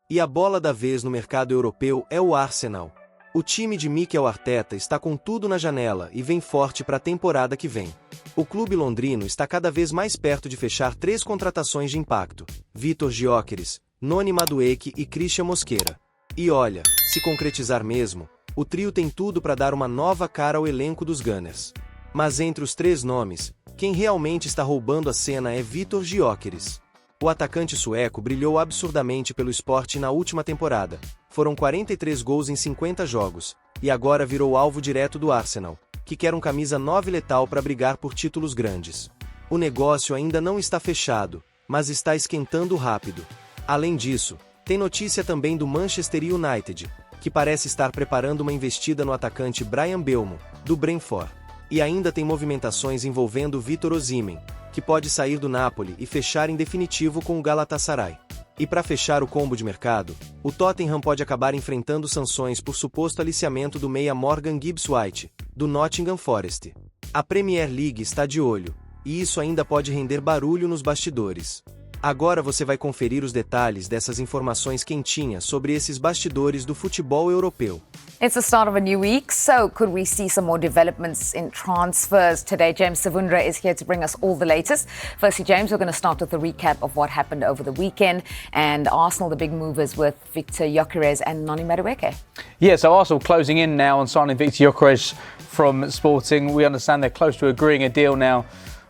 E a bola da vez no mercado europeu é o Arsenal. O time de Mikel Arteta está com tudo na janela e vem forte para a temporada que vem. O clube londrino está cada vez mais perto de fechar 3 contratações de impacto: Viktor Gyökeres, Noni Madueke e Cristhian Mosquera. E olha, se concretizar mesmo, o trio tem tudo para dar uma nova cara ao elenco dos Gunners. Mas entre os 3 nomes, quem realmente está roubando a cena é Viktor Gyökeres. O atacante sueco brilhou absurdamente pelo Sport na última temporada. Foram 43 gols em 50 jogos, e agora virou alvo direto do Arsenal, que quer um camisa 9 letal para brigar por títulos grandes. O negócio ainda não está fechado, mas está esquentando rápido. Além disso, tem notícia também do Manchester United, que parece estar preparando uma investida no atacante Mbeumo, do Brentford. E ainda tem movimentações envolvendo Victor Osimhen, que pode sair do Napoli e fechar em definitivo com o Galatasaray. E para fechar o combo de mercado, o Tottenham pode acabar enfrentando sanções por suposto aliciamento do meia Morgan Gibbs-White, do Nottingham Forest. A Premier League está de olho, e isso ainda pode render barulho nos bastidores. Agora você vai conferir os detalhes dessas informações quentinhas sobre esses bastidores do futebol europeu. It's the start of a new week, so could we see some more developments in transfers today? James Savundra is here to bring us all the latest. Firstly, James, we're going to start with a recap of what happened over the weekend, and Arsenal, the big movers with Viktor Gyökeres and Noni Madueke. Yeah, so Arsenal closing in now on signing Viktor Gyökeres from Sporting. We understand they're close to agreeing a deal now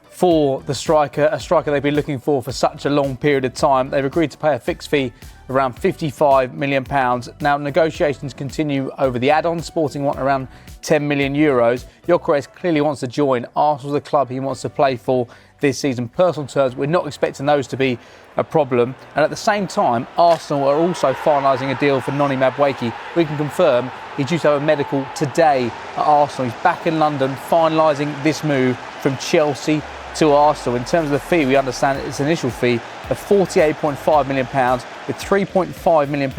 for the striker, a striker they've been looking for such a long period of time. They've agreed to pay a fixed fee around £55 million. Now, negotiations continue over the add-on. Sporting want around €10 million. Gyökeres clearly wants to join. Arsenal's the club he wants to play for this season. Personal terms, we're not expecting those to be a problem. And at the same time, Arsenal are also finalising a deal for Noni Madueke. We can confirm he's due to have a medical today at Arsenal. He's back in London finalising this move from Chelsea to Arsenal. In terms of the fee, we understand its initial fee of £48.5 million with £3.5 million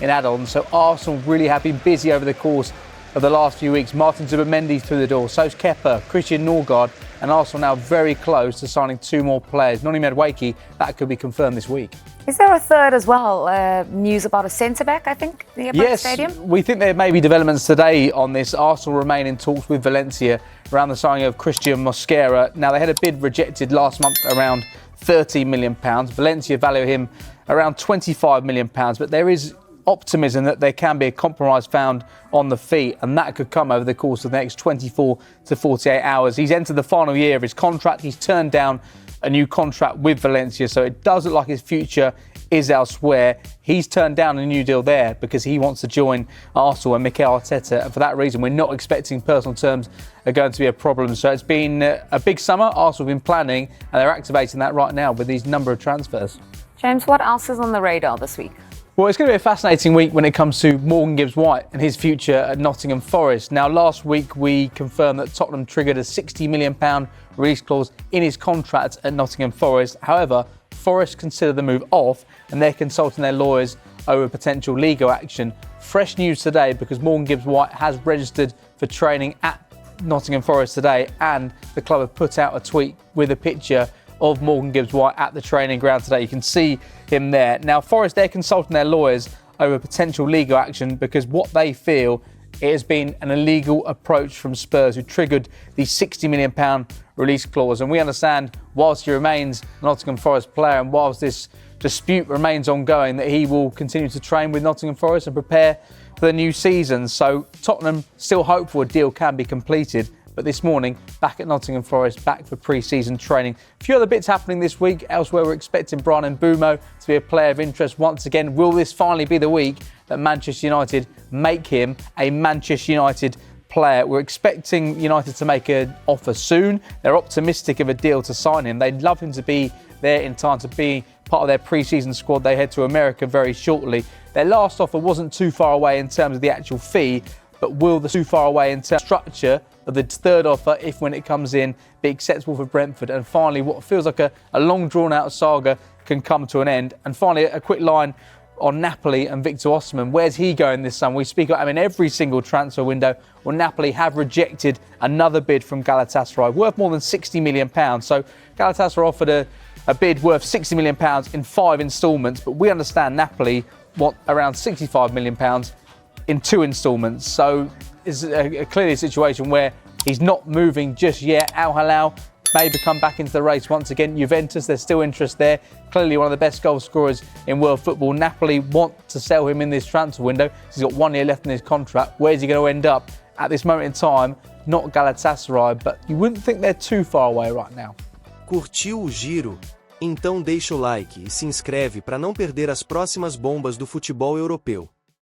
in add-ons. So Arsenal really have been busy over the course of the last few weeks. Martin Zubimendi through the door, so's Kepa, Christian Norgard, and Arsenal now very close to signing 2 more players. Noni Madueke, that could be confirmed this week. Is there a third as well? News about a centre-back, I think, near the stadium? We think there may be developments today on this. Arsenal remain in talks with Valencia around the signing of Cristhian Mosquera. Now, they had a bid rejected last month around £13 million. Valencia value him around £25 million, but there is optimism that there can be a compromise found on the fee, and that could come over the course of the next 24 to 48 hours. He's entered the final year of his contract. He's turned down a new contract with Valencia, so it does look like his future is elsewhere. He's turned down a new deal there because he wants to join Arsenal and Mikel Arteta, and for that reason we're not expecting personal terms are going to be a problem. So it's been a big summer. Arsenal have been planning, and they're activating that right now with these number of transfers. James, what else is on the radar this week? Well, it's going to be a fascinating week when it comes to Morgan Gibbs-White and his future at Nottingham Forest. Now, last week we confirmed that Tottenham triggered a £60 million release clause in his contract at Nottingham Forest. However, Forest consider the move off, and they're consulting their lawyers over potential legal action. Fresh news today because Morgan Gibbs-White has registered for training at Nottingham Forest today, and the club have put out a tweet with a picture of Morgan Gibbs-White at the training ground today. You can see him there. Now, Forest, they're consulting their lawyers over potential legal action because what they feel it has been an illegal approach from Spurs, who triggered the £60 million release clause. And we understand, whilst he remains a Nottingham Forest player and whilst this dispute remains ongoing, that he will continue to train with Nottingham Forest and prepare for the new season. So Tottenham still hopeful a deal can be completed. But this morning, back at Nottingham Forest, back for pre-season training. A few other bits happening this week. Elsewhere, we're expecting Mbeumo to be a player of interest once again. Will this finally be the week that Manchester United make him a Manchester United player? We're expecting United to make an offer soon. They're optimistic of a deal to sign him. They'd love him to be there in time to be part of their pre-season squad. They head to America very shortly. Their last offer wasn't too far away in terms of the actual fee, but will the too far away in terms of structure of the third offer, if when it comes in, be acceptable for Brentford? And finally, what feels like a long drawn-out saga can come to an end. And finally, a quick line on Napoli and Victor Osimhen. Where's he going this summer? We speak about him in every single transfer window. Well, Napoli have rejected another bid from Galatasaray, worth more than £60 million. So Galatasaray offered a bid worth £60 million in 5 instalments, but we understand Napoli want around £65 million in 2 instalments. So it's clearly a situation where he's not moving just yet. Al Hilal maybe come back into the race once again. Juventus, there's still interest there. Clearly one of the best goal scorers in world football. Napoli want to sell him in this transfer window. He's got 1 year left in his contract. Where's he going to end up? At this moment in time, not Galatasaray, but you wouldn't think they're too far away right now. Curtiu o giro? Então deixa o like e se inscreve para não perder as próximas bombas do futebol europeu.